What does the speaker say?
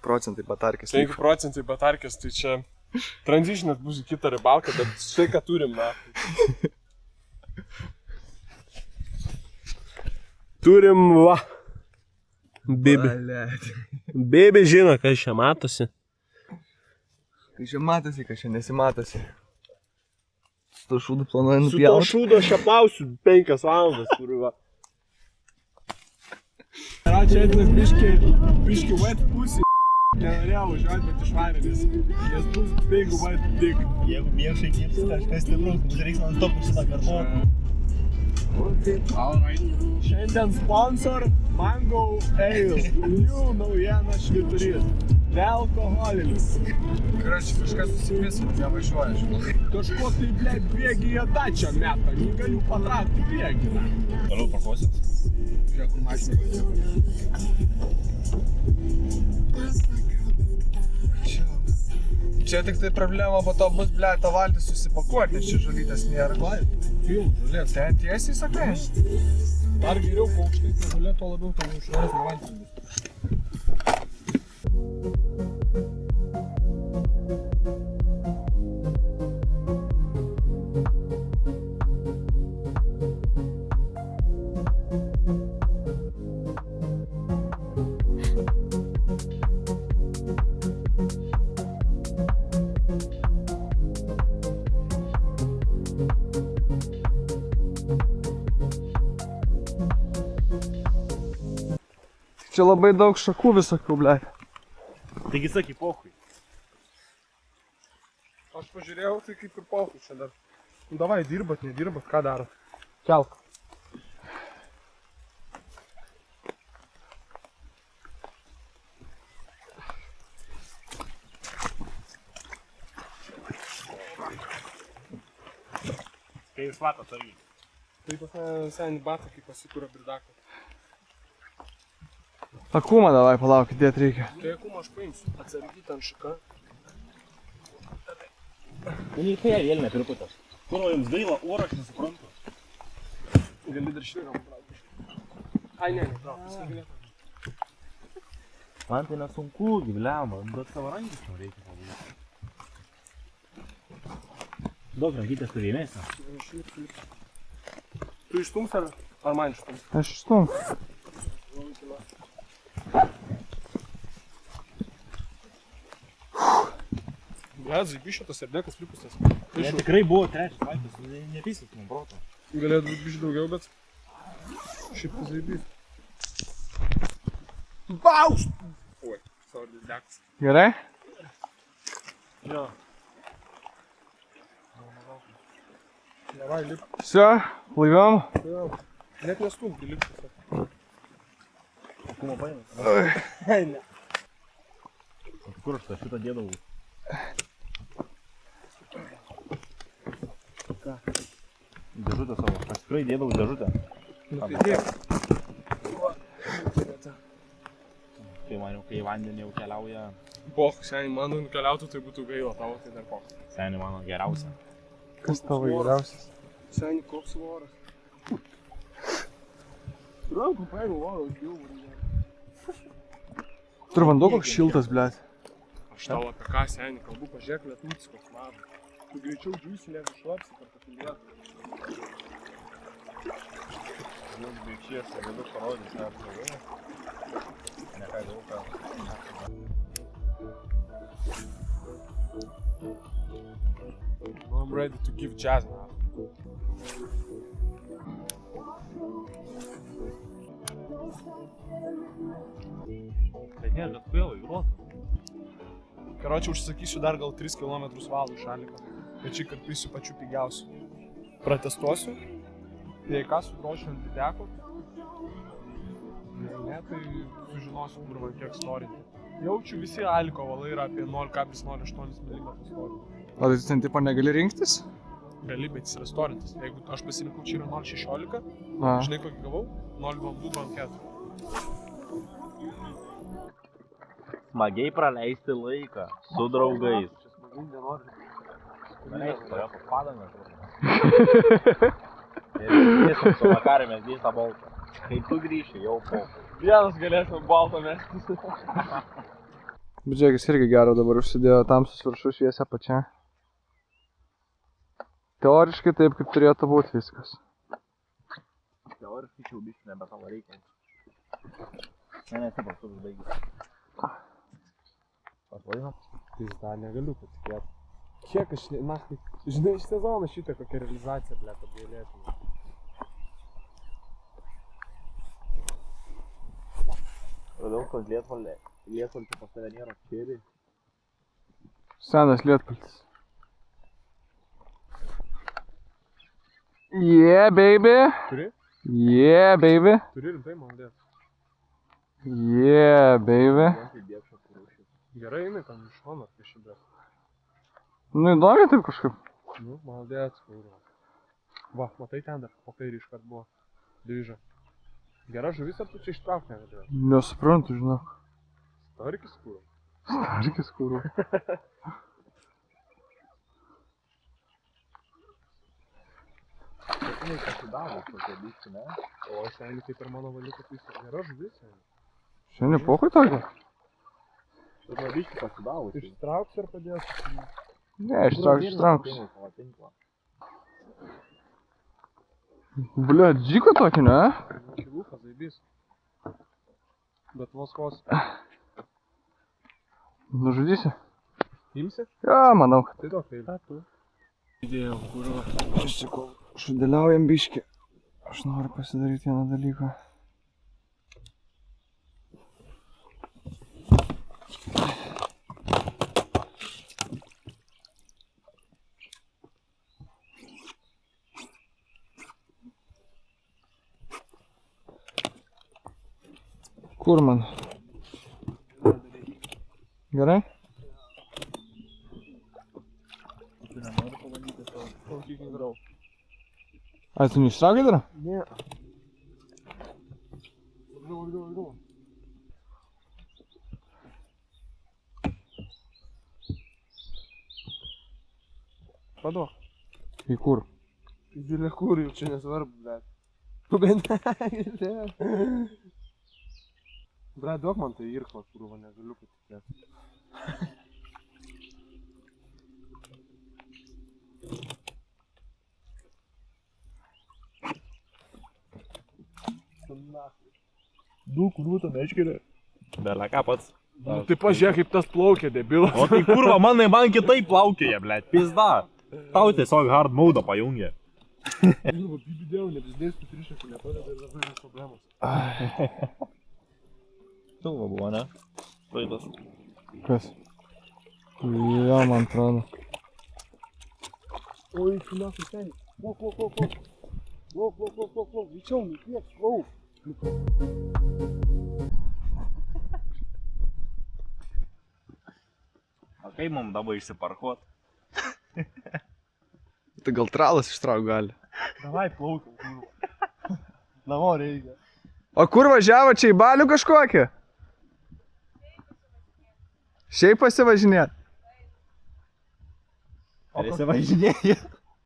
5% batarkės. 5% batarkės, tai čia tranzitionas bus į kitą ribalką, bet štai ką turim, na. Turim, va. Bibi. Bibi žino, kas čia matosi. Kai čia matosi, kai čia nesimatosi. Su to šūdu planuoju nupjauti. Su to šūdu aš aplausiu 5 valandas, kur va. Yra čia atlas biški wet pussy. Nenorėjau važiuoti, bet išvarė nes bus big wet dick. Jeigu mėgšai kirpsi kažkas stiprus, bus reiks man stopų šitą kartą. Alright. Šiandien sponsor Mango Ale. Jų naujieną švyturys. Nealkoholinis. Kračiai, kažkas susipisit, nevažiuoja, žinai. Kažko tai, blėt, bėgyje dačia meta. Negaliu patraukti bėgį. Toliau pakosit. Žiūrėk, mašinai. Čia tik tai problema, po to bus, blėt, tą valtį susipakuoti, nes čia žulytės nėra. Pilna žulės. Ten tiesiai sakai? Dar geriau paukštai, tai žulė, to labiau tavo užšvarės valtį bus. Čia labai daug šakų visokių, blėt. Taigi sakai, pohui. Aš pažiūrėjau, tai kaip ir pohui čia dar. Nu, davai, dirbat, nedirbat, ką darot? Kelk. Kai jūs matot, argi. Tai pas mane senį batą, kaip pasikūrė bridako. Akumą davai, palauk, įdėt reikia. Tai akumą aš paimsiu. Atsargyti ant šaką. Nei kai vėl nepirkutas. Kur jums gaila oro, aš nesuprantu. Gali dar švirą patraukti. Ai, ne, viską galėtų. Man tai nesunku, gyvliama, bet savarankiškai reikia padaryti. Daug rankytės turėjimėsi. Tu išstums ar man išstums? Aš išstum. Blet, zaibišio tas serdekas pripustas. Ne, tikrai buvo trečias valtis, neteisit man proto. Galėtų būt biškai daugiau, bet šiaip tas zaibys. Baus! Oi, sorry, dekas. Gerai? Jo. Davai, lip. Все, plaiviom. Jo. Net nestumti, lip tiesiog. Akumą paėmė? Ne. Kur aš tą šitą dėdavau? Ką? Dėžutę savo. Aš tikrai dėdavau dėžutę. Nu tai dėk. Tai man jau kai į vandenį jau keliauja. Poch, seniai mano nukeliautų, tai būtų gaila tavo, tai dar poch. Seniai mano geriausia. Kas tavo geriausias? Seniai, koks svoras. Rankų paėmiau oro, jau. Tur vanduo koks šiltas, blėt. Aš tau apie ką, seniai, kalbu, pažiūrėk, lietutis koks mažas. Tu greičiau džiūsi, negu šlapsi per pakilėtą. Jūs baigšies, galiu parodyti tą apsaugą. Nekai daug ką. I'm ready to give jazz now. Bet nėra, kad vėl įrotų. Karočią, užsakysiu dar gal 3 km valų šaliką. Bet šį kartą pisiu pačių pigiausių. Pratestuosiu. Jei ką su grošiu ant dideko. Ne, tai sužinosiu, kur man kiek storinti. Jaučiu, visi aliko valai yra apie 0,08 mm storinti. O tai tu ten tipo negali rinktis? Gali, bet jis yra storintas. Jeigu aš pasirinkau, čia yra 0,16, žinai kokį gavau? 0,224. Smagiai praleisti laiką su draugais. Čia smagiai nenori. Nereikia, to jo padangas. Ir tiesiog su vakarėmės dėstą baltą. Kai tu grįši, jau po. Vienas galėsime baltą mestis. Bet žiūrėkis irgi gero dabar užsidėjo tamsus viršus šviesia pačia. Teoriškai taip, kaip turėtų būti viskas. Teoriškai čia biškai nebe tavo reikalas. Ne, taip, aš turiu baigti. Pasvadinam? Pizda, negaliu patikėti. Kiek aš, naktį, žinai, iš sezono šitą kokią realizaciją, blėt, apgailėtume. Toliau, kad Lietvalti pas tave nėra kėdį. Senas Lietpaltis. Yeah, baby! Turi? Yeah, baby! Turi rimtai, man dėt. Yeah, baby! Gerai, jinai tam iš šono, kai šį bet. Nu, įdomi taip kažkaip. Nu, man dėt, kurva. Va, matai ten dar, po kairį iškart buvo. Dviža. Gera žuvis, ar tu čia ištrauk negalėjau? Nesuprantu, žinok. Starkis, kurva. Starkis, kurva. Bet jinai pasidavo, kokia biškai, ne? O, seniai, kaip ir mano valiuka, tai gera žuvis, seniai. Šiandien pokui tokio? Bet man biškai pasidavo. Ištrauks ir padės. Ne, ištrauks. Blia, džiko tokį, ne? Kilukas, zaibys. Bet vos. Nužudysi? Imsi? Ja, manau, kad. Tai to, tai. Tu. Įdėjau, kurva. Aš čia kol šudėliaujam biškį. Aš noriu pasidaryti vieną dalyką. Kur man? Gerai? Ai, tu neištraukai dar? Ne. Gal. Paduok. Į kur? Dėlė kur, jau čia nesvarbu, bet. Bent ne. Bra, duok man tai irklą, kurva, negaliu patikėti. Du, kurva, tam neiškėlė. Bela ką pats. Nu, tai pažiūrėk, kaip tas plaukė, debilas. O tai kurva, man kitaip plaukėja, blėt, pizda. Tau tiesiog hard mode pajungė. Nu, bibidėjau, nebizdėjus, tu trišakų nepadeda ir labai yra problemos. Pilva buvo, ne? Raidas. Kas? Jo, man atrodo. Oi, finansų seniai. Lauk. Greičiau, nukviek, lauk. O kaip mums dabar išsiparkuot? Tai gal tralas ištrauk gali. Davai, plaukiam, kurva. Namo reikia. O kur važiavo čia į balių kažkokį? Šiaip pasivažinėt. Ar esi važinėjai?